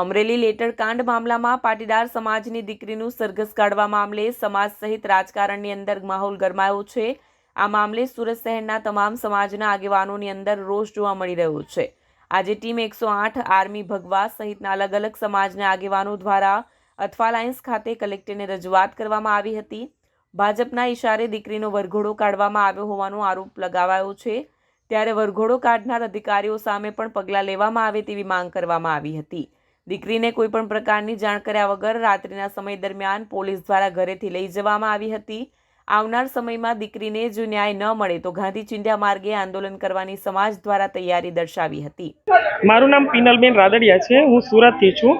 Amreli letter કાંડ મામલામાં પાટીદાર સમાજની દીકરીનું સરઘસ કાઢવા મામલે સમાજ સહિત રાજકારણની અંદર માહોલ ગરમાયો છે। આ મામલે સુરત શહેરના તમામ સમાજના આગેવાનોની અંદર રોષ જોવા મળી રહ્યો છે। આજે ટીમ 108 આર્મી ભગવા સહિતના અલગ અલગ સમાજના આગેવાનો દ્વારા અથવા લાઇન્સ ખાતે કલેક્ટરને રજૂઆત કરવામાં આવી હતી। ભાજપના ઇશારે દીકરીનો વરઘોડો કાઢવામાં આવ્યો હોવાનો આરોપ લગાવાયો છે, ત્યારે વરઘોડો કાઢનાર અધિકારીઓ સામે પણ પગલાં લેવામાં આવે તેવી માંગ કરવામાં આવી હતી। દીકરીને કોઈપણ પ્રકારની જાણ કર્યા વગર રાત્રિના સમય દરમિયાન પોલીસ દ્વારા ઘરેથી લઈ જવામાં આવી હતી। આવનાર સમયમાં દીકરીને જો ન્યાય ન મળે તો ગાંધી ચિંધ્યા માર્ગે આંદોલન કરવાની સમાજ દ્વારા તૈયારી દર્શાવી હતી। મારું નામ પિનલબેન રાદડિયા છે। હું સુરતથી છું।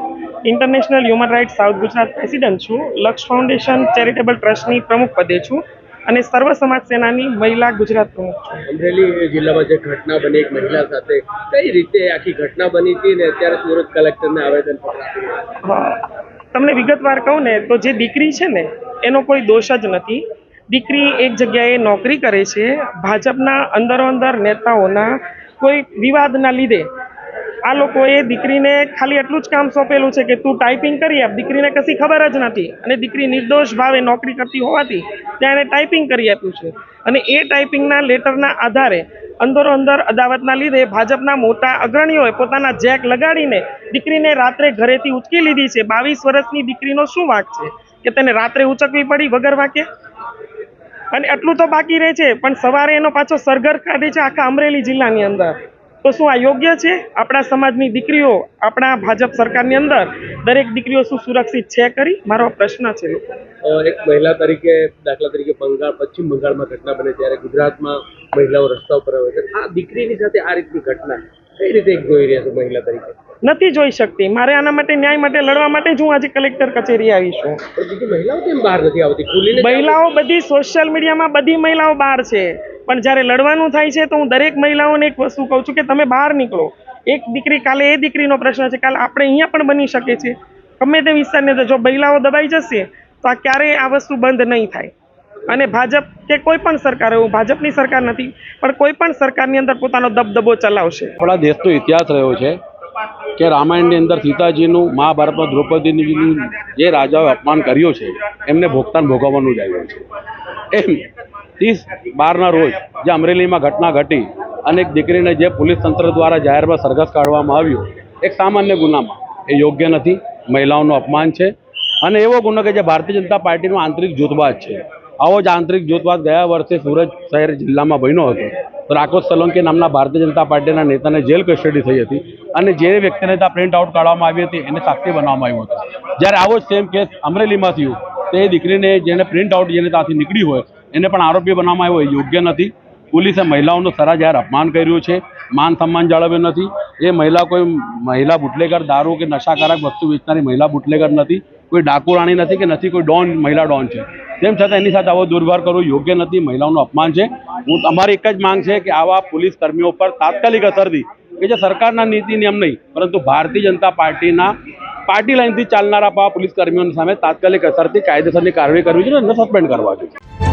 International human rights south Gujarat president છું। લક્ષ ફાઉન્ડેશન ચેરિટેબલ ટ્રસ્ટની પ્રમુખ પદે છું અને સર્વ સમાજ સેનાની મહિલા ગુજરાત પ્રમુખ છું। અમરેલી જિલ્લામાં જે ઘટના બની એક મહિલા સાથે, કઈ રીતે આખી ઘટના બની હતી ને અત્યારે સુરત કલેક્ટરને આવેદન તમને વિગતવાર કહું ને તો જે દીકરી છે ને એનો કોઈ દોષ જ નથી। દીકરી એક જગ્યાએ નોકરી કરે છે। ભાજપના અંદરો-અંદર નેતાઓના કોઈ વિવાદના લીધે આ લોકોએ દીકરીને ખાલી એટલું જ કામ સોંપેલું છે કે તું ટાઈપિંગ કરી આપ। દીકરીને કશી ખબર જ નથી અને દીકરી નિર્દોષ ભાવે નોકરી કરતી હોવાથી ત્યાં એને ટાઈપિંગ કરી આપ્યું છે અને એ ટાઈપિંગના લેટરના આધારે અંદરો-અંદર અદાવતના લીધે ભાજપના મોટા અગ્રણીઓએ પોતાના જેક લગાડીને દીકરીને રાત્રે ઘરેથી ઉચકી લીધી છે। 22 વર્ષની દીકરીનો શું વાંક છે કે તેને રાત્રે ઉચકવી પડી વગર વાંકે? અને એટલું તો બાકી રહે છે પણ સવારે એનો પાછો સરઘસ કાઢે છે આખા અમરેલી જિલ્લાની અંદર। તો શું આ યોગ્ય છે? આપણા સમાજની દીકરીઓ આપણા ભાજપ સરકારની અંદર દરેક દીકરીઓ શું સુરક્ષિત છે ખરી? મારો પ્રશ્ન છે। એક મહિલા તરીકે, દાખલા તરીકે પશ્ચિમ બંગાળમાં ઘટના બને ત્યારે ગુજરાતમાં મહિલાઓ રસ્તા ઉપર આવે છે। આ દીકરીની સાથે આ રીતની ઘટના કઈ રીતે જોઈ રહ્યા છો મહિલા તરીકે? નથી જોઈ શકતી। મારે આના માટે ન્યાય માટે લડવા માટે જ હું આજે કલેક્ટર કચેરી આવી છું। બીજી મહિલાઓ કેમ બહાર નથી આવતી? ખુલીને મહિલાઓ બધી સોશિયલ મીડિયામાં બધી મહિલાઓ બહાર છે, પણ જ્યારે લડવાનું થાય છે તો હું દરેક મહિલાઓને એક વસ્તુ કહું છું કે તમે બહાર નીકળો। એક દીકરી, કાલે એ દીકરીનો પ્રશ્ન છે, કાલે આપણે અહીંયા પણ બની શકે છે ગમે તે વિસ્તારની અંદર। જો મહિલાઓ દબાઈ જશે તો આ ક્યારેય આ વસ્તુ બંધ નહીં થાય અને ભાજપ કે કોઈ પણ સરકાર, એવું ભાજપની સરકાર નથી પણ કોઈ પણ સરકારની અંદર પોતાનો દબદબો ચલાવશે। આપણા દેશનો ઇતિહાસ રહ્યો છે કે રામાયણની અંદર સીતાજીનું, મહાભારતમાં દ્રૌપદીનું જે રાજાઓએ અપમાન કર્યું છે એમને ભોગતાન ભોગવવાનું જ આવ્યું છે। એમ 30/12ના રોજ જે અમરેલીમાં ઘટના ઘટી અને એક દીકરીને જે પોલીસ તંત્ર દ્વારા જાહેરમાં સરઘસ કાઢવામાં આવ્યું એક સામાન્ય ગુનામાં, એ યોગ્ય નથી, મહિલાઓનું અપમાન છે અને એવો ગુનો કે જે ભારતીય જનતા પાર્ટીનો આંતરિક જૂથવાદ છે। આવો જ આંતરિક જૂથવાદ ગયા વર્ષે સુરત શહેર જિલ્લામાં બન્યો હતો। તો રાકેશ સોલંકી નામના ભારતીય જનતા પાર્ટીના નેતાને જેલ કસ્ટડી થઈ હતી અને જે વ્યક્તિને ત્યાં પ્રિન્ટ આઉટ કાઢવામાં આવી હતી એને સાક્ષી બનાવવામાં આવ્યો હતો। જ્યારે આવો જ સેમ કેસ અમરેલીમાં થયું તો એ દીકરીને જેને પ્રિન્ટ આઉટ જેને ત્યાંથી નીકળી હોય એને પણ આરોપી બનાવવામાં આવ્યો, એ યોગ્ય નથી। પોલીસે મહિલાઓનું સરાજાહેર અપમાન કર્યું છે, માન સન્માન જાળવ્યું નથી। એ મહિલા કોઈ મહિલા બુટલેગર, દારૂ કે નશાકારક વસ્તુ વેચનારી મહિલા બુટલેગર નથી, કોઈ ડાકુ રાણી નથી કે નથી કોઈ ડોન, મહિલા ડોન છે। તેમ છતાં એની સાથે આવો દુર્વ્યવહાર કરવો યોગ્ય નથી, મહિલાઓનું અપમાન છે। અમારી એક જ માંગ છે કે આવા પોલીસ કર્મીઓ પર તાત્કાલિક અસરથી, કે જે સરકારના નીતિ નિયમ નહીં પરંતુ ભારતીય જનતા પાર્ટીના પાર્ટી લાઇનથી ચાલનારા પોલીસ કર્મીઓની સામે તાત્કાલિક અસરથી કાયદેસરની કાર્યવાહી કરવી જોઈએ અને સસ્પેન્ડ કરવા જોઈએ।